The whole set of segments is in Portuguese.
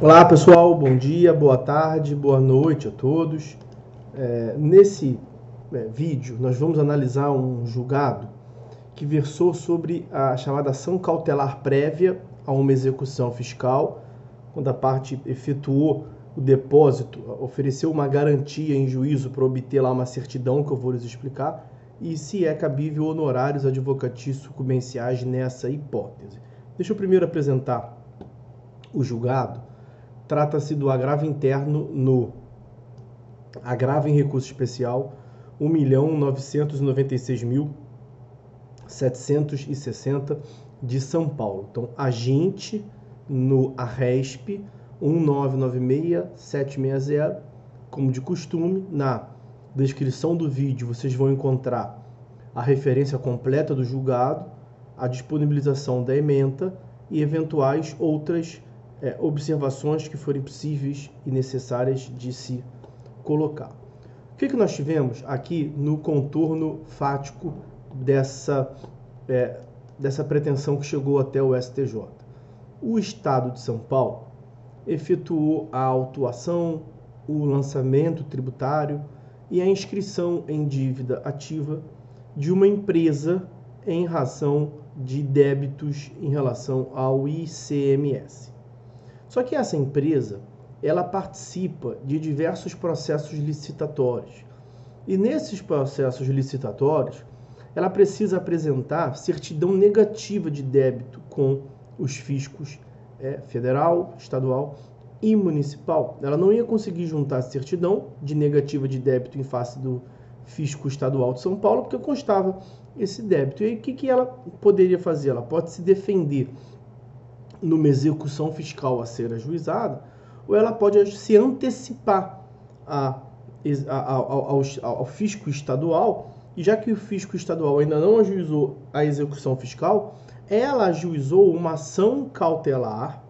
Olá pessoal, bom dia, boa tarde, boa noite a todos. Nesse vídeo nós vamos analisar um julgado que versou sobre a chamada ação cautelar prévia a uma execução fiscal, quando a parte efetuou o depósito, ofereceu uma garantia em juízo para obter lá uma certidão que eu vou lhes explicar, e se é cabível honorários advocatícios sucumbenciais nessa hipótese. Deixa eu primeiro apresentar o julgado. Trata-se do agravo interno no agravo em recurso especial 1.996.760 de São Paulo. Então, agente no ARESP 1996760, como de costume, na descrição do vídeo vocês vão encontrar a referência completa do julgado, a disponibilização da ementa e eventuais outras observações que forem possíveis e necessárias de se colocar. O que nós tivemos aqui no contorno fático dessa pretensão que chegou até o STJ? O Estado de São Paulo efetuou a autuação, o lançamento tributário e a inscrição em dívida ativa de uma empresa em razão de débitos em relação ao ICMS. Só que essa empresa, ela participa de diversos processos licitatórios. E nesses processos licitatórios, ela precisa apresentar certidão negativa de débito com os fiscos federal, estadual e municipal. Ela não ia conseguir juntar certidão de negativa de débito em face do fisco estadual de São Paulo, porque constava esse débito. E aí o que ela poderia fazer? Ela pode se defender numa execução fiscal a ser ajuizada, ou ela pode se antecipar ao fisco estadual, e já que o fisco estadual ainda não ajuizou a execução fiscal, ela ajuizou uma ação cautelar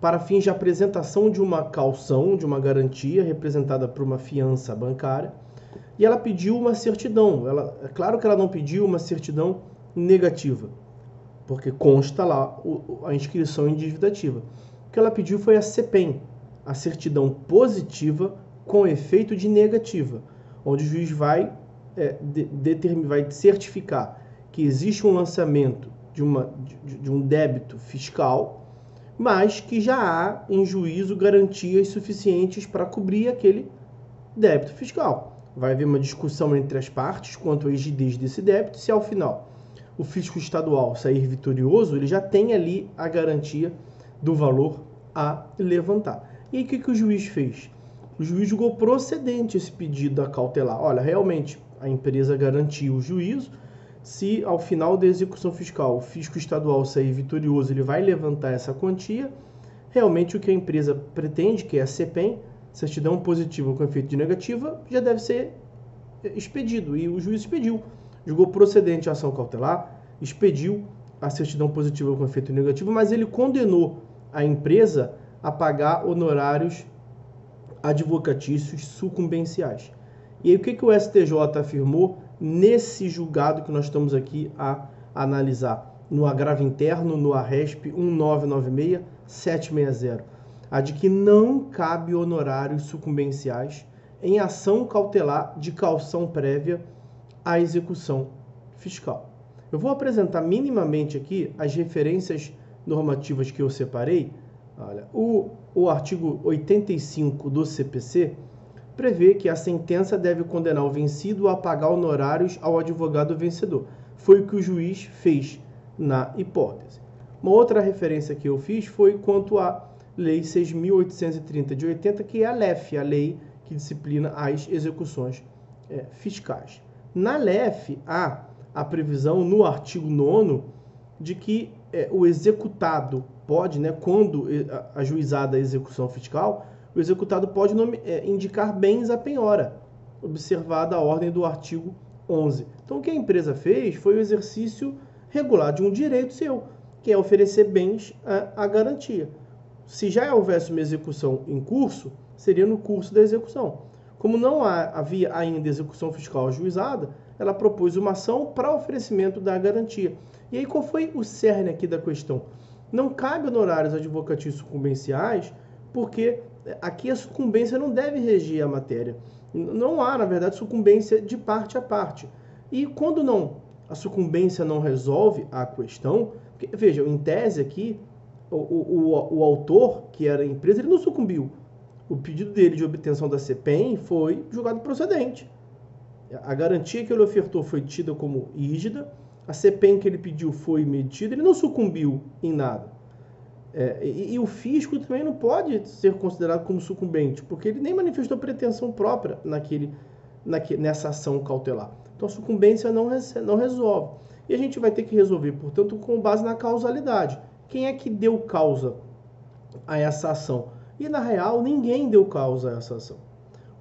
para fins de apresentação de uma caução, de uma garantia representada por uma fiança bancária, e ela pediu uma certidão. É claro que ela não pediu uma certidão negativa, porque consta lá a inscrição em dívida ativa. O que ela pediu foi a CEPEM, a certidão positiva com efeito de negativa, onde o juiz vai certificar que existe um lançamento de um débito fiscal, mas que já há em juízo garantias suficientes para cobrir aquele débito fiscal. Vai haver uma discussão entre as partes quanto à rigidez desse débito, se ao final o fisco estadual sair vitorioso, ele já tem ali a garantia do valor a levantar. E aí o que o juiz fez? O juiz julgou procedente esse pedido a cautelar. Olha, realmente a empresa garantiu o juízo. Se ao final da execução fiscal o fisco estadual sair vitorioso, ele vai levantar essa quantia. Realmente o que a empresa pretende, que é a CEPEM, certidão positiva com efeito de negativa, já deve ser expedido. E o juiz expediu. Julgou procedente a ação cautelar, expediu a certidão positiva com efeito negativo, mas ele condenou a empresa a pagar honorários advocatícios sucumbenciais. E aí o que o STJ afirmou nesse julgado que nós estamos aqui a analisar? No agravo interno, no ARESP 1996760, a de que não cabe honorários sucumbenciais em ação cautelar de caução prévia à execução fiscal. Eu vou apresentar minimamente aqui as referências normativas que eu separei. Olha, o artigo 85 do CPC prevê que a sentença deve condenar o vencido a pagar honorários ao advogado vencedor. Foi o que o juiz fez na hipótese. Uma outra referência que eu fiz foi quanto à Lei 6.830 de 80, que é a LEF, a lei que disciplina as execuções fiscais. Na LEF, há a previsão no artigo 9º de que o executado pode, quando ajuizada a execução fiscal, o executado pode indicar bens à penhora, observada a ordem do artigo 11. Então, o que a empresa fez foi o exercício regular de um direito seu, que é oferecer bens à garantia. Se já houvesse uma execução em curso, seria no curso da execução. Como não havia ainda execução fiscal ajuizada, ela propôs uma ação para oferecimento da garantia. E aí qual foi o cerne aqui da questão? Não cabe honorários advocatícios sucumbenciais porque aqui a sucumbência não deve reger a matéria. Não há, na verdade, sucumbência de parte a parte. E quando a sucumbência não resolve a questão, porque, veja, em tese aqui, o autor, que era a empresa, ele não sucumbiu. O pedido dele de obtenção da CPEM foi julgado procedente. A garantia que ele ofertou foi tida como rígida, a CPEM que ele pediu foi medida, ele não sucumbiu em nada. E o fisco também não pode ser considerado como sucumbente, porque ele nem manifestou pretensão própria nessa ação cautelar. Então a sucumbência não resolve. E a gente vai ter que resolver, portanto, com base na causalidade. Quem é que deu causa a essa ação? E, na real, ninguém deu causa a essa ação.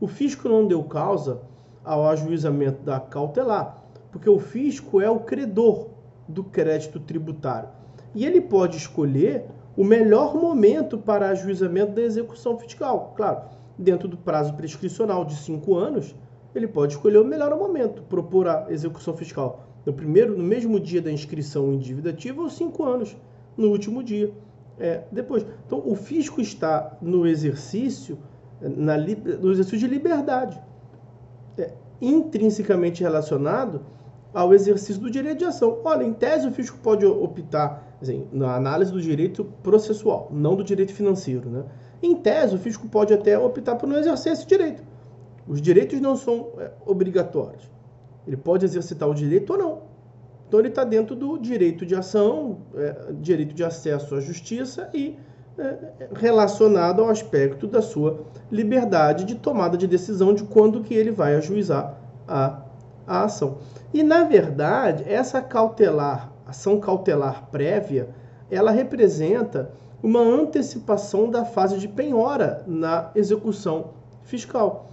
O fisco não deu causa ao ajuizamento da cautelar, porque o fisco é o credor do crédito tributário. E ele pode escolher o melhor momento para ajuizamento da execução fiscal. Claro, dentro do prazo prescricional de 5 anos, ele pode escolher o melhor momento, propor a execução fiscal no mesmo dia da inscrição em dívida ativa ou 5 anos, no último dia. Depois. Então, o fisco está no exercício de liberdade, intrinsecamente relacionado ao exercício do direito de ação. Olha, em tese, o fisco pode optar, assim, na análise do direito processual, não do direito financeiro, né? Em tese, o fisco pode até optar por não exercer esse direito. Os direitos não são obrigatórios. Ele pode exercitar o direito ou não. Então, ele está dentro do direito de ação, direito de acesso à justiça e relacionado ao aspecto da sua liberdade de tomada de decisão de quando que ele vai ajuizar a ação. E, na verdade, essa ação cautelar prévia, ela representa uma antecipação da fase de penhora na execução fiscal.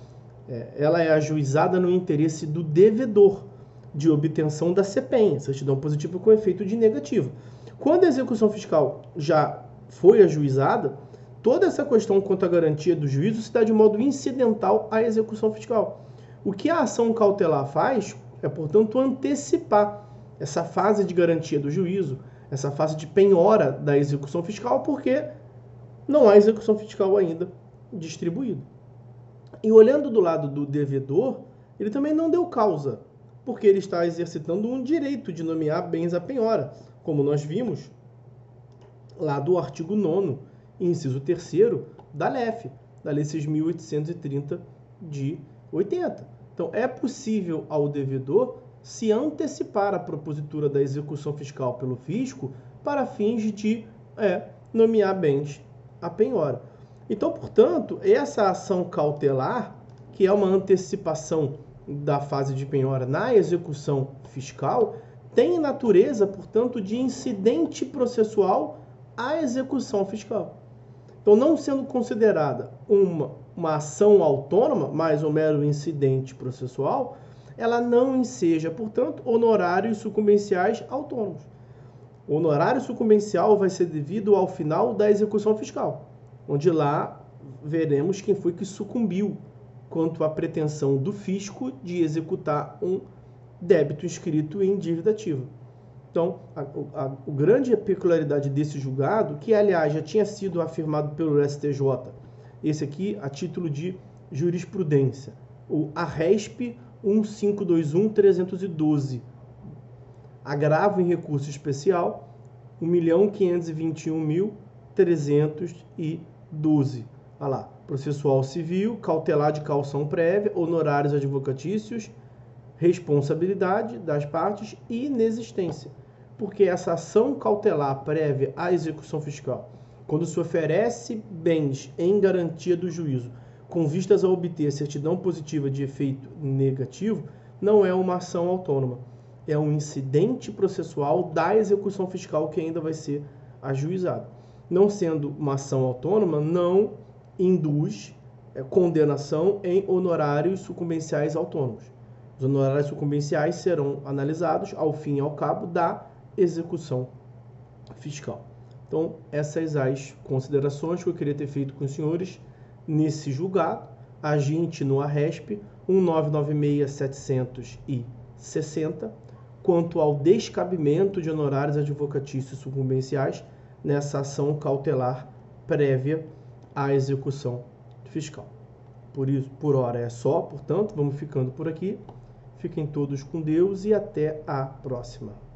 Ela é ajuizada no interesse do devedor de obtenção da CPEM, certidão positiva com efeito de negativo. Quando a execução fiscal já foi ajuizada, toda essa questão quanto à garantia do juízo se dá de modo incidental à execução fiscal. O que a ação cautelar faz é, portanto, antecipar essa fase de garantia do juízo, essa fase de penhora da execução fiscal, porque não há execução fiscal ainda distribuída. E olhando do lado do devedor, ele também não deu causa, porque ele está exercitando um direito de nomear bens à penhora, como nós vimos lá do artigo 9º, inciso 3º, da LEF, da Lei 6.830 de 80. Então, é possível ao devedor se antecipar a propositura da execução fiscal pelo fisco para fins de nomear bens à penhora. Então, portanto, essa ação cautelar, que é uma antecipação da fase de penhora na execução fiscal, tem natureza, portanto, de incidente processual à execução fiscal. Então, não sendo considerada uma ação autônoma, mas um mero incidente processual, ela não enseja, portanto, honorários sucumbenciais autônomos. O honorário sucumbencial vai ser devido ao final da execução fiscal, onde lá veremos quem foi que sucumbiu quanto à pretensão do fisco de executar um débito inscrito em dívida ativa. Então, a grande peculiaridade desse julgado, que aliás já tinha sido afirmado pelo STJ, esse aqui a título de jurisprudência, o ARESP 1521-312, agravo em recurso especial 1.521.312. Olha lá, processual civil, cautelar de caução prévia, honorários advocatícios, responsabilidade das partes e inexistência. Porque essa ação cautelar prévia à execução fiscal, quando se oferece bens em garantia do juízo, com vistas a obter certidão positiva de efeito negativo, não é uma ação autônoma. É um incidente processual da execução fiscal que ainda vai ser ajuizado. Não sendo uma ação autônoma, não induz condenação em honorários sucumbenciais autônomos. Os honorários sucumbenciais serão analisados ao fim e ao cabo da execução fiscal. Então, essas as considerações que eu queria ter feito com os senhores nesse julgado, aginte no ARESP 1996760, quanto ao descabimento de honorários advocatícios sucumbenciais nessa ação cautelar prévia à execução fiscal. Por isso, por hora é só, portanto, vamos ficando por aqui. Fiquem todos com Deus e até a próxima.